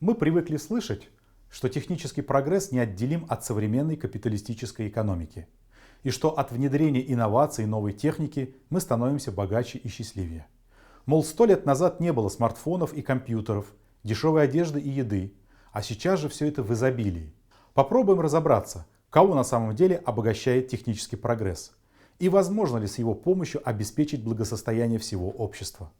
Мы привыкли слышать, что технический прогресс неотделим от современной капиталистической экономики, и что от внедрения инноваций и новой техники мы становимся богаче и счастливее. Мол, 100 лет назад не было смартфонов и компьютеров, дешевой одежды и еды, а сейчас же все это в изобилии. Попробуем разобраться, кого на самом деле обогащает технический прогресс, и возможно ли с его помощью обеспечить благосостояние всего общества.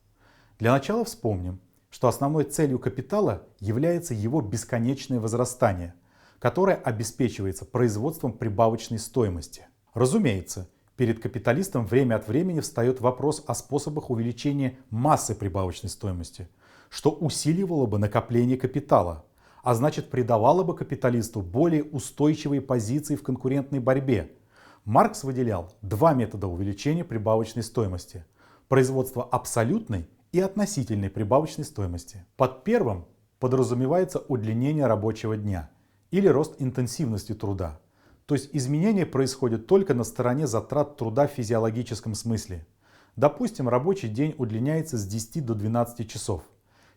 Для начала вспомним, что основной целью капитала является его бесконечное возрастание, которое обеспечивается производством прибавочной стоимости. Разумеется, перед капиталистом время от времени встает вопрос о способах увеличения массы прибавочной стоимости, что усиливало бы накопление капитала, а значит придавало бы капиталисту более устойчивые позиции в конкурентной борьбе. Маркс выделял два метода увеличения прибавочной стоимости – производство абсолютной и относительной прибавочной стоимости. Под первым подразумевается удлинение рабочего дня или рост интенсивности труда. То есть изменения происходят только на стороне затрат труда в физиологическом смысле. Допустим, рабочий день удлиняется с 10 до 12 часов.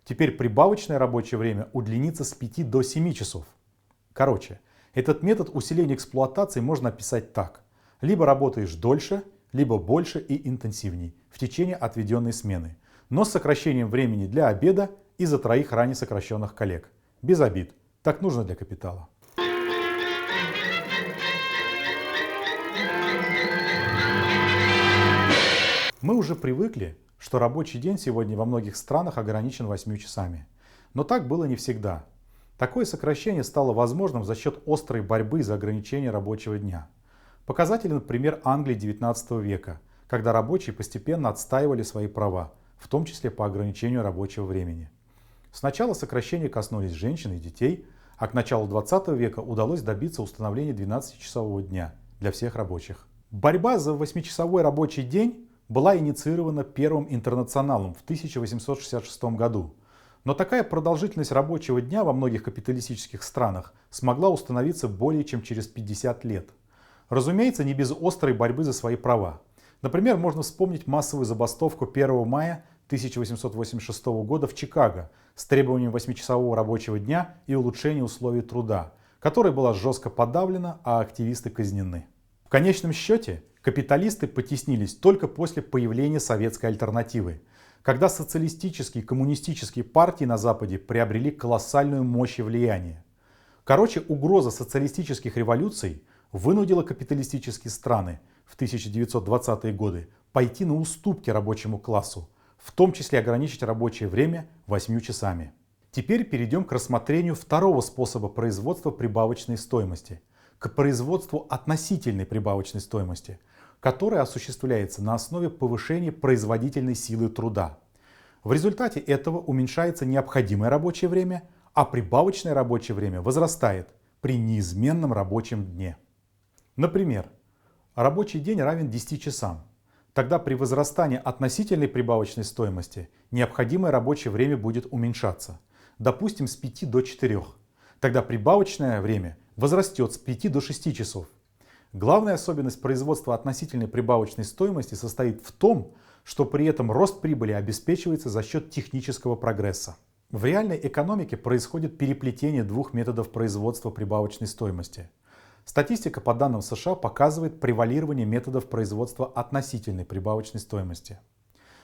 Теперь прибавочное рабочее время удлинится с 5 до 7 часов. Короче, этот метод усиления эксплуатации можно описать так. Либо работаешь дольше, либо больше и интенсивней в течение отведенной смены, но с сокращением времени для обеда из-за троих ранее сокращенных коллег. Без обид. Так нужно для капитала. Мы уже привыкли, что рабочий день сегодня во многих странах ограничен 8 часами. Но так было не всегда. Такое сокращение стало возможным за счет острой борьбы за ограничение рабочего дня. Показателен пример Англии XIX века, когда рабочие постепенно отстаивали свои права, в том числе по ограничению рабочего времени. Сначала сокращения коснулись женщин и детей, а к началу XX века удалось добиться установления 12-часового дня для всех рабочих. Борьба за 8-часовой рабочий день была инициирована Первым интернационалом в 1866 году. Но такая продолжительность рабочего дня во многих капиталистических странах смогла установиться более чем через 50 лет. Разумеется, не без острой борьбы за свои права. Например, можно вспомнить массовую забастовку 1 мая 1886 года в Чикаго с требованием 8-часового рабочего дня и улучшения условий труда, которая была жестко подавлена, а активисты казнены. В конечном счете, капиталисты потеснились только после появления советской альтернативы, когда социалистические и коммунистические партии на Западе приобрели колоссальную мощь и влияние. Короче, угроза социалистических революций вынудила капиталистические страны в 1920-е годы пойти на уступки рабочему классу, в том числе ограничить рабочее время 8 часами. Теперь перейдем к рассмотрению второго способа производства прибавочной стоимости, к производству относительной прибавочной стоимости, которая осуществляется на основе повышения производительной силы труда. В результате этого уменьшается необходимое рабочее время, а прибавочное рабочее время возрастает при неизменном рабочем дне. Например, рабочий день равен 10 часам. Тогда при возрастании относительной прибавочной стоимости необходимое рабочее время будет уменьшаться, допустим, с 5 до 4. Тогда прибавочное время возрастет с 5 до 6 часов. Главная особенность производства относительной прибавочной стоимости состоит в том, что при этом рост прибыли обеспечивается за счет технического прогресса. В реальной экономике происходит переплетение двух методов производства прибавочной стоимости. Статистика по данным США показывает превалирование методов производства относительной прибавочной стоимости.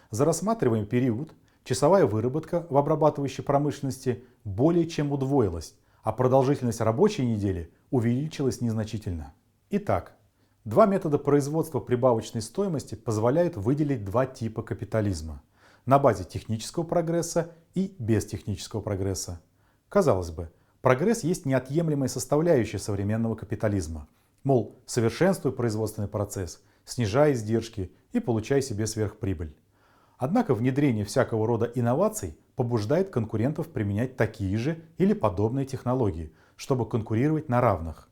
За рассматриваемый период часовая выработка в обрабатывающей промышленности более чем удвоилась, а продолжительность рабочей недели увеличилась незначительно. Итак, два метода производства прибавочной стоимости позволяют выделить два типа капитализма на базе технического прогресса и без технического прогресса. Казалось бы, прогресс есть неотъемлемая составляющая современного капитализма. Мол, совершенствуй производственный процесс, снижай издержки и получай себе сверхприбыль. Однако внедрение всякого рода инноваций побуждает конкурентов применять такие же или подобные технологии, чтобы конкурировать на равных.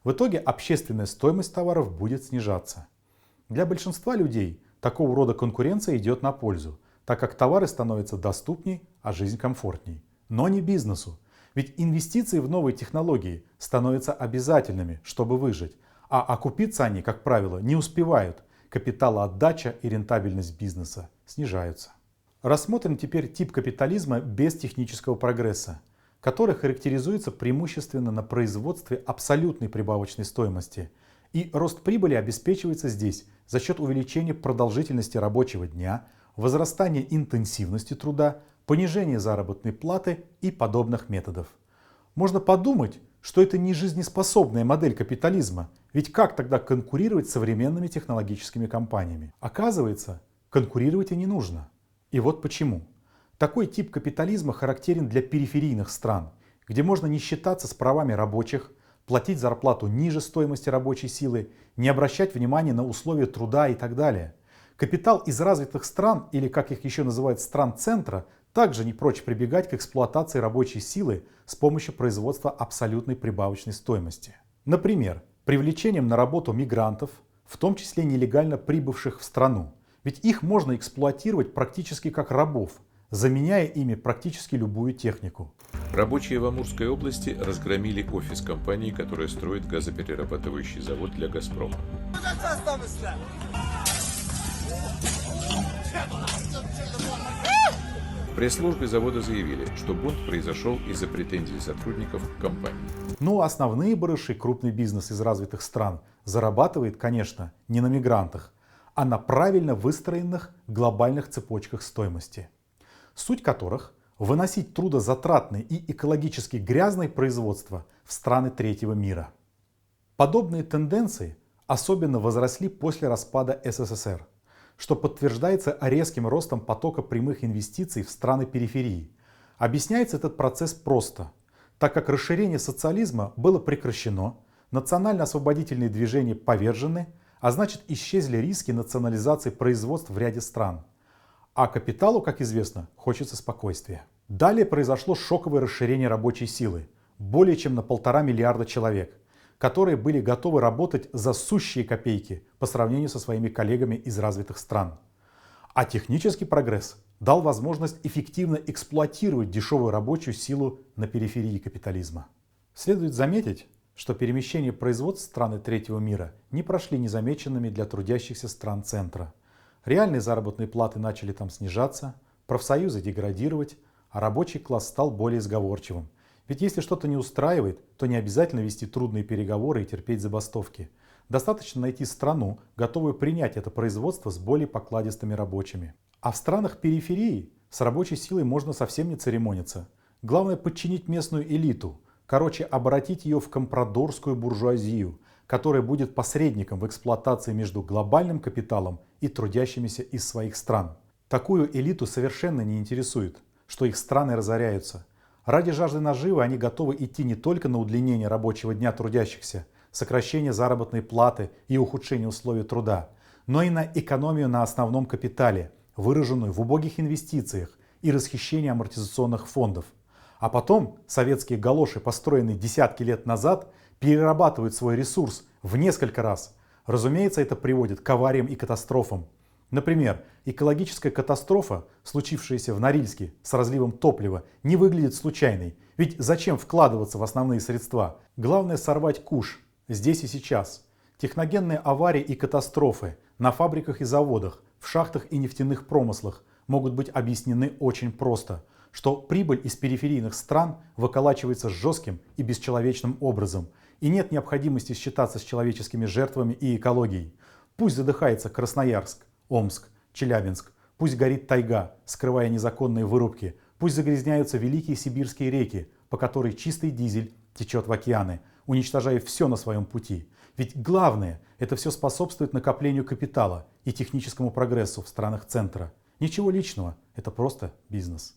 В итоге общественная стоимость товаров будет снижаться. Для большинства людей такого рода конкуренция идет на пользу, так как товары становятся доступней, а жизнь комфортней. Но не бизнесу. Ведь инвестиции в новые технологии становятся обязательными, чтобы выжить, а окупиться они, как правило, не успевают. Капиталоотдача и рентабельность бизнеса снижаются. Рассмотрим теперь тип капитализма без технического прогресса. который характеризуется преимущественно на производстве абсолютной прибавочной стоимости. И рост прибыли обеспечивается здесь за счет увеличения продолжительности рабочего дня, возрастания интенсивности труда, понижения заработной платы и подобных методов. Можно подумать, что это не жизнеспособная модель капитализма, ведь как тогда конкурировать с современными технологическими компаниями? Оказывается, конкурировать и не нужно. И вот почему. Такой тип капитализма характерен для периферийных стран, где можно не считаться с правами рабочих, платить зарплату ниже стоимости рабочей силы, не обращать внимания на условия труда и так далее. Капитал из развитых стран, или как их еще называют стран центра, также не прочь прибегать к эксплуатации рабочей силы с помощью производства абсолютной прибавочной стоимости. Например, привлечением на работу мигрантов, в том числе нелегально прибывших в страну. Ведь их можно эксплуатировать практически как рабов, заменяя ими практически любую технику. Рабочие в Амурской области разгромили офис компании, которая строит газоперерабатывающий завод для «Газпрома». В пресс-службе завода заявили, что бунт произошел из-за претензий сотрудников к компании. Но основные барыши крупный бизнес из развитых стран зарабатывает, конечно, не на мигрантах, а на правильно выстроенных глобальных цепочках стоимости, суть которых – выносить трудозатратное и экологически грязное производство в страны третьего мира. Подобные тенденции особенно возросли после распада СССР, что подтверждается резким ростом потока прямых инвестиций в страны периферии. Объясняется этот процесс просто, так как расширение социализма было прекращено, национально-освободительные движения повержены, а значит исчезли риски национализации производств в ряде стран. А капиталу, как известно, хочется спокойствия. Далее произошло шоковое расширение рабочей силы, более чем на 1,5 миллиарда человек, которые были готовы работать за сущие копейки по сравнению со своими коллегами из развитых стран. А технический прогресс дал возможность эффективно эксплуатировать дешевую рабочую силу на периферии капитализма. Следует заметить, что перемещения производств страны третьего мира не прошли незамеченными для трудящихся стран центра. Реальные заработные платы начали там снижаться, профсоюзы деградировать, а рабочий класс стал более сговорчивым. Ведь если что-то не устраивает, то не обязательно вести трудные переговоры и терпеть забастовки. Достаточно найти страну, готовую принять это производство с более покладистыми рабочими. А в странах периферии с рабочей силой можно совсем не церемониться. Главное подчинить местную элиту, короче, обратить ее в компрадорскую буржуазию, которая будет посредником в эксплуатации между глобальным капиталом и трудящимися из своих стран. Такую элиту совершенно не интересует, что их страны разоряются. Ради жажды наживы они готовы идти не только на удлинение рабочего дня трудящихся, сокращение заработной платы и ухудшение условий труда, но и на экономию на основном капитале, выраженную в убогих инвестициях и расхищении амортизационных фондов. А потом советские галоши, построенные десятки лет назад, перерабатывают свой ресурс в несколько раз. Разумеется, это приводит к авариям и катастрофам. Например, экологическая катастрофа, случившаяся в Норильске с разливом топлива, не выглядит случайной. Ведь зачем вкладываться в основные средства? Главное сорвать куш здесь и сейчас. Техногенные аварии и катастрофы на фабриках и заводах, в шахтах и нефтяных промыслах могут быть объяснены очень просто, что прибыль из периферийных стран выколачивается жестким и бесчеловечным образом, и нет необходимости считаться с человеческими жертвами и экологией. Пусть задыхается Красноярск, Омск, Челябинск, пусть горит тайга, скрывая незаконные вырубки, пусть загрязняются великие сибирские реки, по которой чистый дизель течет в океаны, уничтожая все на своем пути. Ведь главное, это все способствует накоплению капитала и техническому прогрессу в странах центра. Ничего личного, это просто бизнес.